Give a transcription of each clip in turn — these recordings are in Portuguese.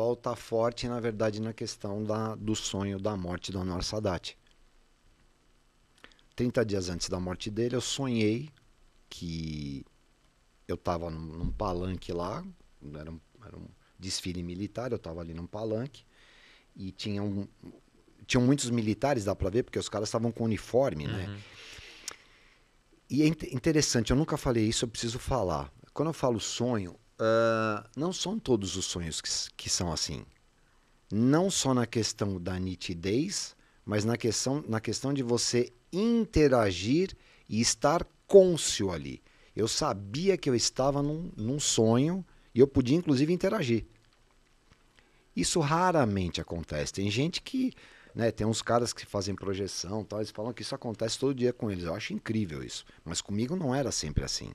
volta forte, na verdade, na questão do sonho da morte do Anwar Sadat. 30 dias antes da morte dele, eu sonhei que eu estava num palanque lá, era um desfile militar, eu estava ali num palanque, e tinham muitos militares, dá pra ver, porque os caras estavam com uniforme, né? E é interessante, eu nunca falei isso, eu preciso falar. Quando eu falo sonho, não são todos os sonhos que são assim. Não só na questão da nitidez, mas na questão de você interagir e estar cônscio ali. Eu sabia que eu estava num sonho e eu podia, inclusive, interagir. Isso raramente acontece. Tem gente que, né, tem uns caras que fazem projeção, tal, eles falam que isso acontece todo dia com eles. Eu acho incrível isso. Mas comigo não era sempre assim,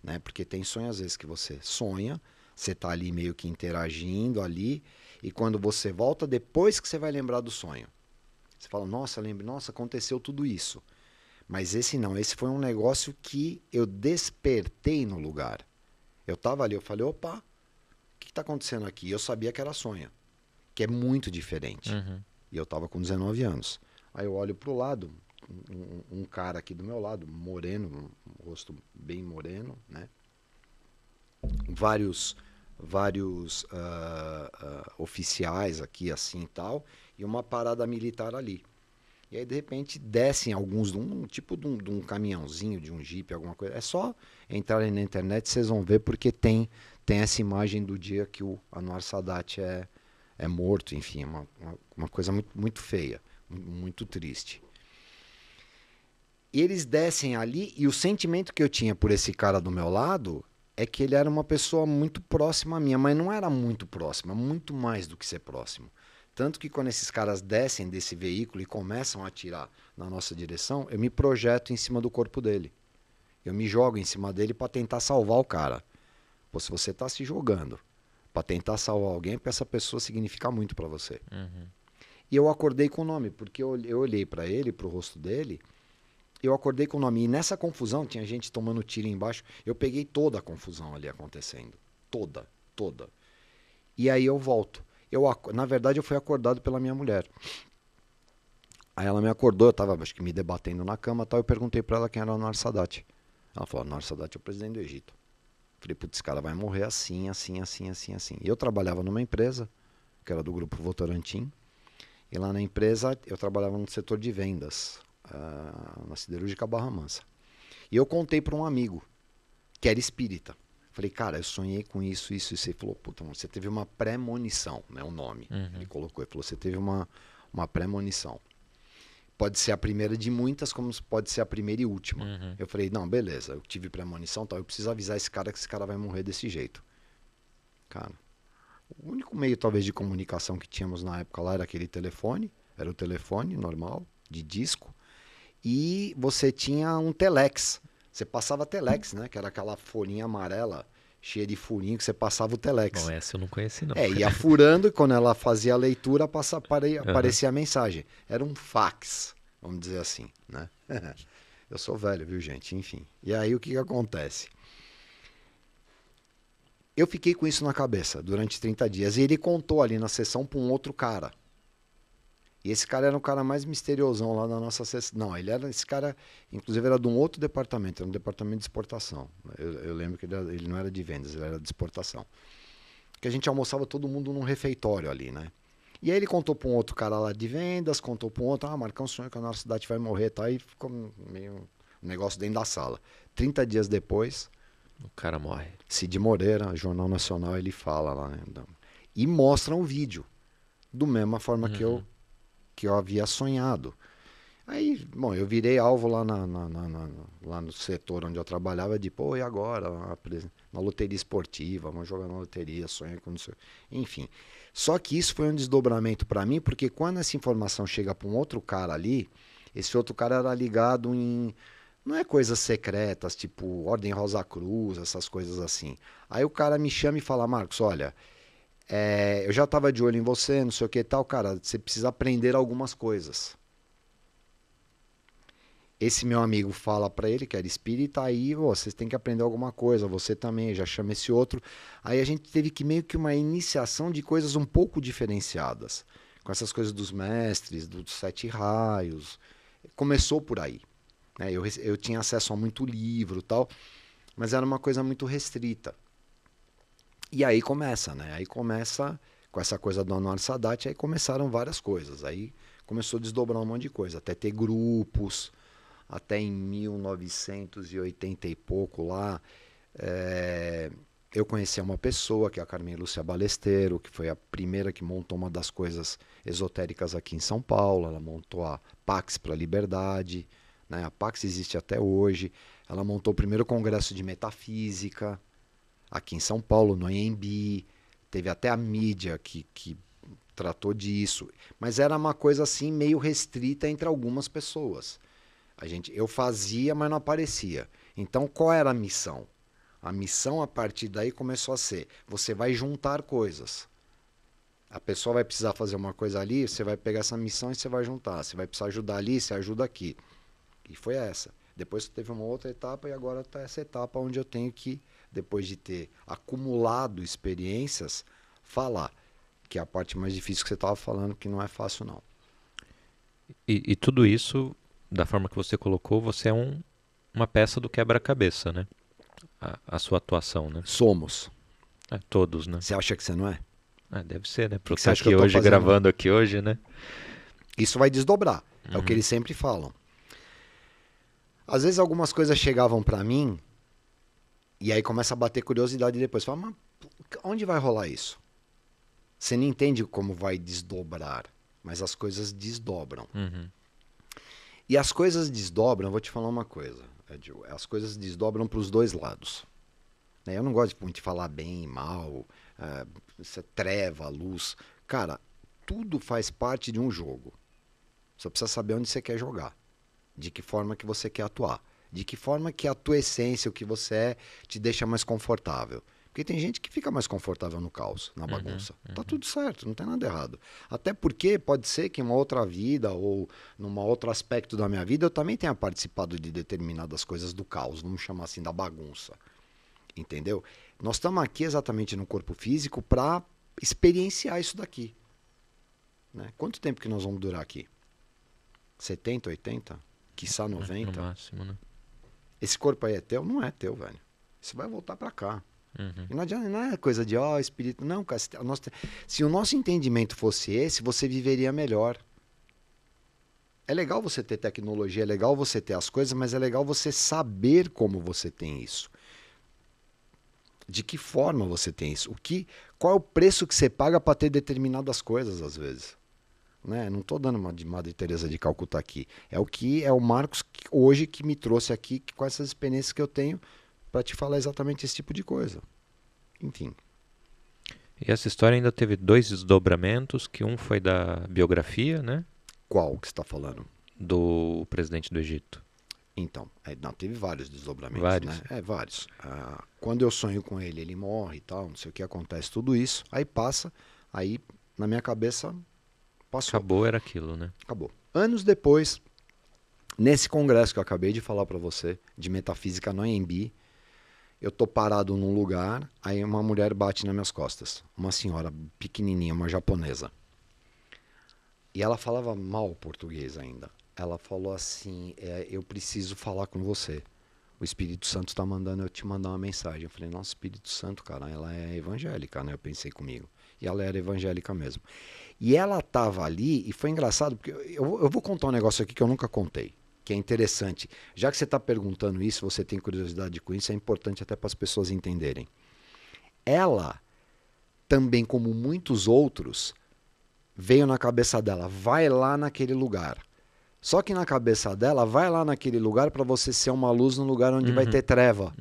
né? Porque tem sonho às vezes que você sonha, você está ali meio que interagindo ali, e quando você volta, depois que você vai lembrar do sonho. Você fala, nossa, aconteceu tudo isso. Mas esse não, esse foi um negócio que eu despertei no lugar. Eu estava ali, eu falei, opa, o que está acontecendo aqui? Eu sabia que era sonho, que é muito diferente. E eu estava com 19 anos. Aí eu olho para o lado, um cara aqui do meu lado, moreno, um rosto bem moreno, né? Vários oficiais aqui, assim e tal, e uma parada militar ali. E aí, de repente, descem alguns, tipo de um caminhãozinho, de um jipe, alguma coisa. É só entrarem na internet, vocês vão ver, porque tem essa imagem do dia que o Anwar Sadat é morto, enfim, uma coisa muito, muito feia, muito triste. E eles descem ali, e o sentimento que eu tinha por esse cara do meu lado é que ele era uma pessoa muito próxima a minha, mas não era muito próxima, muito mais do que ser próximo. Tanto que quando esses caras descem desse veículo e começam a atirar na nossa direção, eu me projeto em cima do corpo dele. Eu me jogo em cima dele para tentar salvar o cara. Pô, se você está se jogando para tentar salvar alguém, porque essa pessoa significa muito para você. E eu acordei com o nome, porque eu olhei para ele, para o rosto dele, eu acordei com o nome. E nessa confusão, tinha gente tomando tiro embaixo, eu peguei toda a confusão ali acontecendo. Toda, toda. E aí eu volto. Na verdade, eu fui acordado pela minha mulher. Aí ela me acordou, eu tava, acho que, me debatendo na cama e tal. Eu perguntei pra ela quem era o Anwar Sadat. Ela falou, Anwar Sadat é o presidente do Egito. Falei, putz, esse cara vai morrer assim, assim, assim, assim, assim. E eu trabalhava numa empresa, que era do Grupo Votorantim. E lá na empresa, eu trabalhava no setor de vendas, na siderúrgica Barra Mansa. E eu contei pra um amigo, que era espírita. Falei, cara, eu sonhei com isso, isso, isso. Ele falou, puta, você teve uma premonição, né? O nome. Ele colocou, ele falou, você teve uma premonição. Pode ser a primeira de muitas, como pode ser a primeira e última. Eu falei, não, beleza, eu tive premonição, tal, eu preciso avisar esse cara que esse cara vai morrer desse jeito. Cara, o único meio, talvez, de comunicação que tínhamos na época lá era aquele telefone, era o telefone normal, de disco, e você tinha um telex. Você passava telex, né? Que era aquela folhinha amarela, cheia de furinho, que você passava o telex. Bom, essa eu não conheci, não. Ia furando, e quando ela fazia a leitura, aparecia a mensagem. Era um fax, vamos dizer assim, né? Eu sou velho, viu, gente? Enfim. E aí, o que acontece? Eu fiquei com isso na cabeça durante 30 dias. E ele contou ali na sessão para um outro cara. E esse cara era o cara mais misteriosão lá da nossa sessão. Não, esse cara, inclusive, era de um outro departamento, era um departamento de exportação. Eu lembro que ele não era de vendas, ele era de exportação. Que a gente almoçava todo mundo num refeitório ali, né? E aí ele contou para um outro cara lá de vendas, contou para um outro, Marcão, sonho que a nossa cidade vai morrer, tá? E ficou meio um negócio dentro da sala. 30 dias depois, O cara morre. Cid Moreira, Jornal Nacional, ele fala lá, né? E mostra um vídeo, do mesma forma que eu havia sonhado. Aí, bom, eu virei alvo lá, lá no setor onde eu trabalhava, de, pô, e agora? Na loteria esportiva, vamos jogar na loteria, sonha com isso. Enfim. Só que isso foi um desdobramento para mim, porque quando essa informação chega para um outro cara ali, esse outro cara era ligado em... Não é coisas secretas, tipo Ordem Rosa Cruz, essas coisas assim. Aí o cara me chama e fala, Marcos, olha, eu já estava de olho em você, não sei o que e tal, cara, você precisa aprender algumas coisas. esse meu amigo fala para ele, que era espírita, aí vocês têm que aprender alguma coisa, você também, já chama esse outro. Aí a gente teve que meio que uma iniciação de coisas um pouco diferenciadas, com essas coisas dos mestres, dos 7 raios. Começou por aí. Né? Eu tinha acesso a muito livro e tal, mas era uma coisa muito restrita. E aí começa, né? Aí começa com essa coisa do Anwar Sadat, aí começaram várias coisas. Aí começou a desdobrar um monte de coisa, até ter grupos. Até em 1980 e pouco lá, eu conheci uma pessoa, que é a Carmen Lúcia Balesteiro, que foi a primeira que montou uma das coisas esotéricas aqui em São Paulo. Ela montou a Pax para a Liberdade, né? A Pax existe até hoje. Ela montou o primeiro congresso de metafísica aqui em São Paulo, no AMB. Teve até a mídia que tratou disso. Mas era uma coisa assim meio restrita entre algumas pessoas. Eu fazia, mas não aparecia. Então, qual era a missão? A missão, a partir daí, começou a ser: você vai juntar coisas. A pessoa vai precisar fazer uma coisa ali, você vai pegar essa missão e você vai juntar. Você vai precisar ajudar ali, você ajuda aqui. E foi essa. Depois teve uma outra etapa e agora está essa etapa onde eu tenho que, depois de ter acumulado experiências, falar. Que é a parte mais difícil que você estava falando, que não é fácil, não. E tudo isso, da forma que você colocou, você é uma peça do quebra-cabeça, né? A sua atuação, né? Somos. Todos, né? Você acha que você não é? Deve ser, né? Porque você tá acha que aqui eu tô hoje, fazendo? gravando aqui hoje, né? Isso vai desdobrar. É o que eles sempre falam. Às vezes algumas coisas chegavam pra mim e aí começa a bater curiosidade depois. Fala, mas onde vai rolar isso? Você não entende como vai desdobrar, mas as coisas desdobram. E as coisas desdobram, eu vou te falar uma coisa, Edil, as coisas desdobram para os dois lados. Eu não gosto muito de falar bem, mal, treva, luz. Cara, tudo faz parte de um jogo. Só precisa saber onde você quer jogar, de que forma que você quer atuar, de que forma que a tua essência, o que você é, te deixa mais confortável. Porque tem gente que fica mais confortável no caos, na bagunça. Tá tudo certo, não tem nada errado. Até porque pode ser que em uma outra vida ou num outro aspecto da minha vida eu também tenha participado de determinadas coisas do caos, vamos chamar assim, da bagunça. Entendeu? Nós estamos aqui exatamente no corpo físico para experienciar isso daqui. Né? Quanto tempo que nós vamos durar aqui? 70, 80? Quiçá 90? No máximo, né? Esse corpo aí é teu? Não é teu, velho. Isso vai voltar para cá. E não adianta, não é coisa de, espírito. Não, cara, se o nosso entendimento fosse esse, você viveria melhor. É legal você ter tecnologia, é legal você ter as coisas, mas é legal você saber como você tem isso. De que forma você tem isso. Qual é o preço que você paga para ter determinadas coisas, às vezes. Né? Não estou dando uma de Madre Teresa de Calcutá aqui. É o Marcos hoje que me trouxe aqui com essas experiências que eu tenho para te falar exatamente esse tipo de coisa. Enfim. E essa história ainda teve 2 desdobramentos, que um foi da biografia, né? Qual que você está falando? Do presidente do Egito. Então, não, teve vários desdobramentos. Vários? Né? Vários. Quando eu sonho com ele, ele morre e tal, não sei o que acontece, tudo isso. Aí passa, aí na minha cabeça passou. Acabou, era aquilo, né? Acabou. Anos depois, nesse congresso que eu acabei de falar para você, de metafísica no AMB, eu tô parado num lugar, aí uma mulher bate nas minhas costas. Uma senhora pequenininha, uma japonesa. E ela falava mal português ainda. Ela falou assim, eu preciso falar com você. O Espírito Santo está mandando eu te mandar uma mensagem. Eu falei, nossa, Espírito Santo, cara, ela é evangélica, né? Eu pensei comigo. E ela era evangélica mesmo. E ela estava ali, e foi engraçado, porque eu vou contar um negócio aqui que eu nunca contei, que é interessante. Já que você está perguntando isso, você tem curiosidade com isso, é importante até para as pessoas entenderem. Ela, também como muitos outros, veio na cabeça dela, vai lá naquele lugar. Só que na cabeça dela, vai lá naquele lugar para você ser uma luz no lugar onde vai ter treva.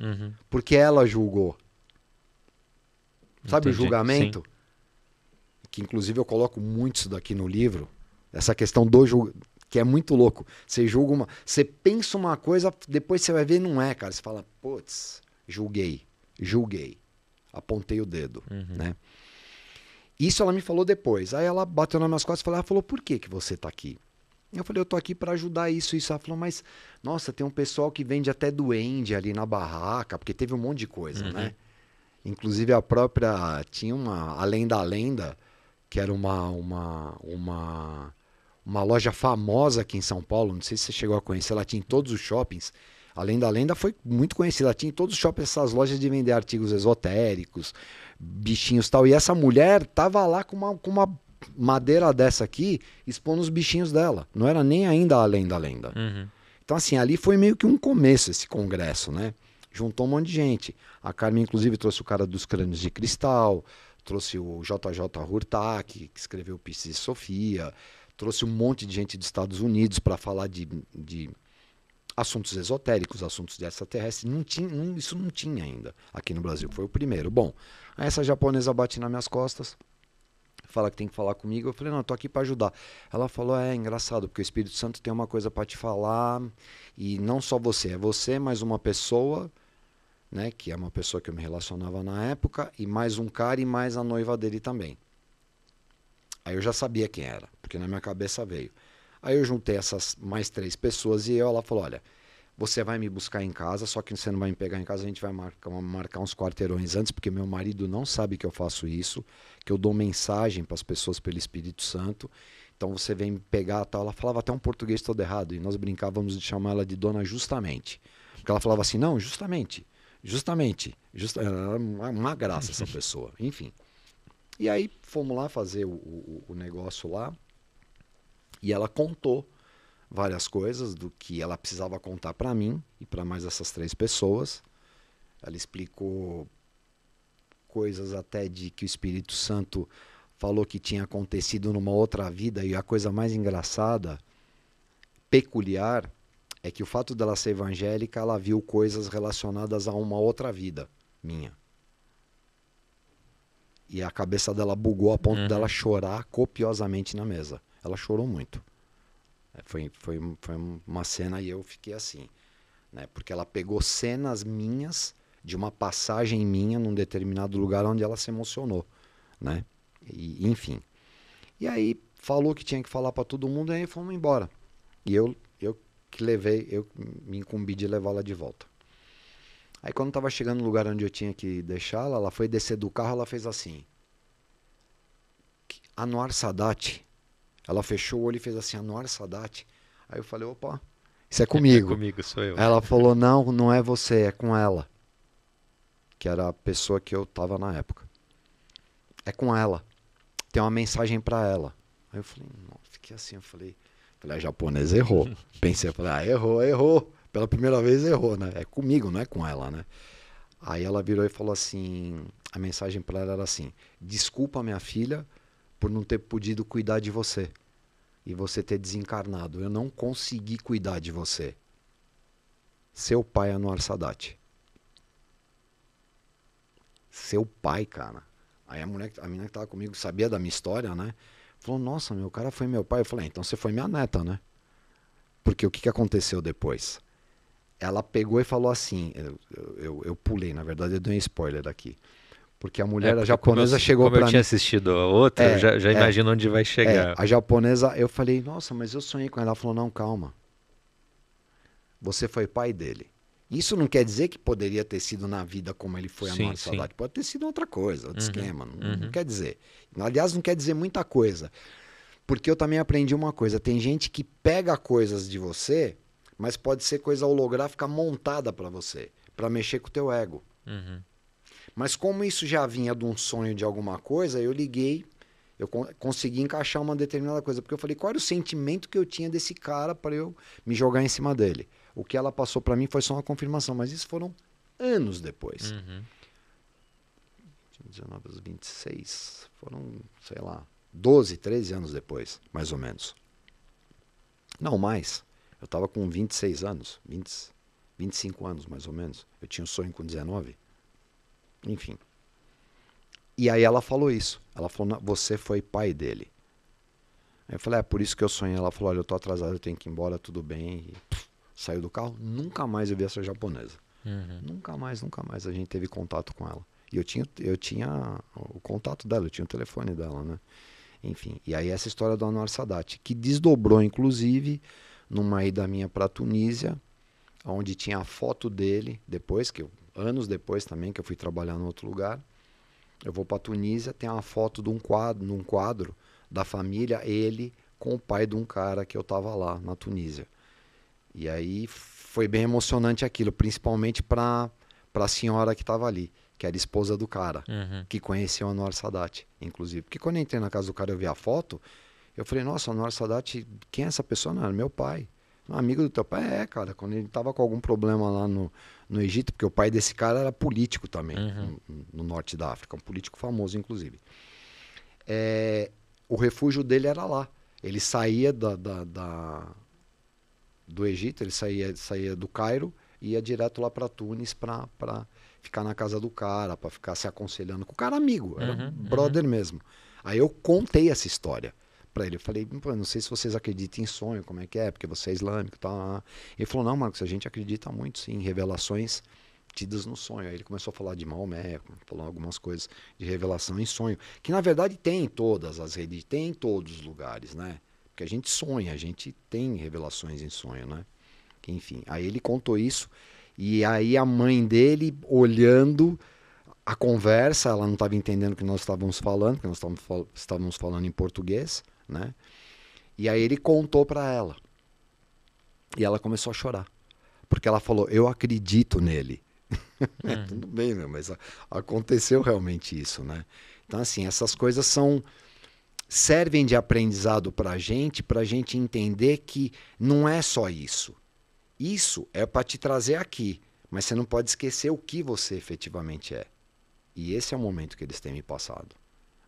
Porque ela julgou. Sabe o julgamento? Sim. Que inclusive eu coloco muito isso daqui no livro. Essa questão do julgamento. Que é muito louco. Você julga você pensa uma coisa, depois você vai ver, não é, cara. Você fala, putz, julguei. Apontei o dedo, né? Isso ela me falou depois. Aí ela bateu nas minhas costas e falou, por que você tá aqui? Eu falei, eu tô aqui para ajudar isso. Ela falou, mas, nossa, tem um pessoal que vende até duende ali na barraca, porque teve um monte de coisa, né? Inclusive a própria, tinha Além da Lenda, que era uma loja famosa aqui em São Paulo, não sei se você chegou a conhecer, ela tinha em todos os shoppings. Além da Lenda foi muito conhecida, ela tinha em todos os shoppings essas lojas de vender artigos esotéricos, bichinhos e tal. E essa mulher tava lá com uma madeira dessa aqui, expondo os bichinhos dela. Não era nem ainda Além da Lenda. Então assim, ali foi meio que um começo esse congresso, né? Juntou um monte de gente. A Carmen, inclusive, trouxe o cara dos crânios de cristal, trouxe o JJ Hurtak, que escreveu Piscis e Sofia, trouxe um monte de gente dos Estados Unidos para falar de assuntos esotéricos, assuntos de extraterrestres. Isso não tinha ainda aqui no Brasil. Foi o primeiro. Bom, aí essa japonesa bate nas minhas costas, fala que tem que falar comigo. Eu falei, não, eu tô aqui para ajudar. Ela falou, é engraçado, porque o Espírito Santo tem uma coisa para te falar, e não só você, é você mais uma pessoa, né, que é uma pessoa que eu me relacionava na época, e mais um cara e mais a noiva dele também. Aí eu já sabia quem era, porque na minha cabeça veio. Aí eu juntei essas mais 3 pessoas e ela falou, olha, você vai me buscar em casa, só que você não vai me pegar em casa, a gente vai marcar uns quarteirões antes, porque meu marido não sabe que eu faço isso, que eu dou mensagem para as pessoas pelo Espírito Santo, então você vem me pegar, tal. Ela falava até um português todo errado, e nós brincávamos de chamar ela de Dona Justamente, porque ela falava assim, não, justamente, era uma graça essa pessoa, enfim. E aí fomos lá fazer o negócio lá, e ela contou várias coisas do que ela precisava contar para mim e para mais essas 3 pessoas. Ela explicou coisas até de que o Espírito Santo falou que tinha acontecido numa outra vida, e a coisa mais engraçada, peculiar, é que o fato dela ser evangélica, ela viu coisas relacionadas a uma outra vida minha. E a cabeça dela bugou a ponto dela chorar copiosamente na mesa. Ela chorou muito. Foi uma cena e eu fiquei assim, né? Porque ela pegou cenas minhas, de uma passagem minha num determinado lugar onde ela se emocionou, né? E, enfim. E aí falou que tinha que falar para todo mundo e aí fomos embora. E eu me incumbi de levá-la de volta. Aí quando estava chegando no lugar onde eu tinha que deixá-la, ela foi descer do carro, ela fez assim. Anwar Sadat. Ela fechou o olho e fez assim, Anwar Sadat. Aí eu falei, opa, isso é comigo. É comigo, sou eu. Ela falou, não, não é você, é com ela. Que era a pessoa que eu tava na época. É com ela. Tem uma mensagem para ela. Aí eu falei, não, fiquei assim, eu falei, a japonesa errou. Pensei, eu falei, errou. Pela primeira vez errou, né? É comigo, não é com ela, né? Aí ela virou e falou assim, a mensagem para ela era assim, desculpa minha filha por não ter podido cuidar de você e você ter desencarnado. Eu não consegui cuidar de você. Seu pai é Anwar Sadat. Seu pai, cara. Aí a menina que tava comigo sabia da minha história, né? Falou, nossa, meu cara foi meu pai. Eu falei, então você foi minha neta, né? Porque o que aconteceu depois? Ela pegou e falou assim, eu pulei, na verdade eu dei um spoiler aqui. Porque a mulher, a japonesa, chegou pra mim. Como eu tinha assistido a outra, eu já imagino onde vai chegar. A japonesa, eu falei, nossa, mas eu sonhei com ela. Ela falou, não, calma. Você foi pai dele. Isso não quer dizer que poderia ter sido na vida como ele foi a Anwar Sadat. Pode ter sido outra coisa, outro esquema. Não quer dizer. Aliás, não quer dizer muita coisa. Porque eu também aprendi uma coisa. Tem gente que pega coisas de você, mas pode ser coisa holográfica montada para você, para mexer com o teu ego. Mas como isso já vinha de um sonho de alguma coisa, eu liguei, eu consegui encaixar uma determinada coisa. Porque eu falei, qual era o sentimento que eu tinha desse cara para eu me jogar em cima dele? O que ela passou para mim foi só uma confirmação, mas isso foram anos depois. 19, 26, foram, sei lá, 12, 13 anos depois, mais ou menos. Não, mais. Eu estava com 26 anos, 25 anos mais ou menos. Eu tinha um sonho com 19. Enfim. E aí ela falou isso. Ela falou, você foi pai dele. Aí eu falei, é por isso que eu sonhei. Ela falou, olha, eu tô atrasado, eu tenho que ir embora, tudo bem. E saiu do carro. Nunca mais eu vi essa japonesa. Nunca mais a gente teve contato com ela. E eu tinha o contato dela, eu tinha o telefone dela, né? Enfim, e aí essa história do Anwar Sadat, que desdobrou, inclusive, numa ida minha para a Tunísia, onde tinha a foto dele, anos depois também, que eu fui trabalhar em outro lugar. Eu vou para a Tunísia, tem uma foto de num quadro da família, ele com o pai de um cara que eu estava lá na Tunísia. E aí foi bem emocionante aquilo, principalmente para a senhora que estava ali, que era esposa do cara, que conhecia o Anwar Sadat, inclusive. Porque quando eu entrei na casa do cara e eu vi a foto, eu falei, nossa, o Anwar Sadat, quem é essa pessoa? Não, era meu pai. Um amigo do teu pai? É, cara, quando ele estava com algum problema lá no Egito, porque o pai desse cara era político também, no norte da África, um político famoso, inclusive. O refúgio dele era lá. Ele saía do Egito, ele saía do Cairo e ia direto lá para Tunis para ficar na casa do cara, para ficar se aconselhando com o cara amigo, era brother mesmo. Aí eu contei essa história para ele. Eu falei, não sei se vocês acreditam em sonho, como é que é, porque você é islâmico e tal. Ele falou, não, Marcos, a gente acredita muito sim em revelações tidas no sonho. Aí ele começou a falar de Maomé, falou algumas coisas de revelação em sonho, que na verdade tem em todas as redes, tem em todos os lugares, né? Porque a gente sonha, a gente tem revelações em sonho, né? Enfim, aí ele contou isso, e aí a mãe dele, olhando a conversa, ela não estava entendendo o que nós estávamos falando, porque nós estávamos falando em português, né? E aí ele contou para ela. E ela começou a chorar. Porque ela falou, eu acredito nele. Tudo bem, mas aconteceu realmente isso, né? Então, assim, essas coisas servem de aprendizado para a gente entender que não é só isso. Isso é para te trazer aqui, mas você não pode esquecer o que você efetivamente é. E esse é o momento que eles têm me passado.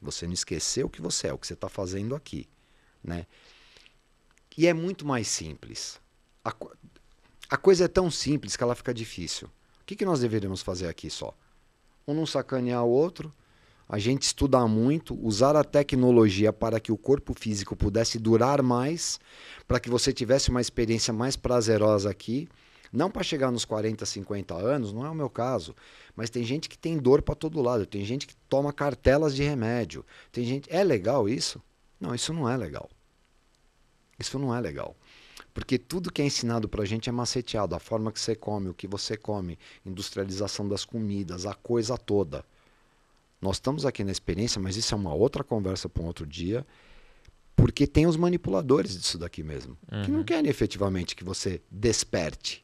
Você não esquecer o que você é, o que você está fazendo aqui, né? E é muito mais simples. A coisa é tão simples que ela fica difícil. O que nós deveríamos fazer aqui só? Um não sacanear o outro, a gente estudar muito, usar a tecnologia para que o corpo físico pudesse durar mais, para que você tivesse uma experiência mais prazerosa aqui, não para chegar nos 40, 50 anos, não é o meu caso, mas tem gente que tem dor para todo lado, tem gente que toma cartelas de remédio, tem gente... É legal isso? Não, isso não é legal. Isso não é legal. Porque tudo que é ensinado pra gente é maceteado, a forma que você come, o que você come, industrialização das comidas, a coisa toda. Nós estamos aqui na experiência, mas isso é uma outra conversa para um outro dia, porque tem os manipuladores disso daqui mesmo, que não querem efetivamente que você desperte.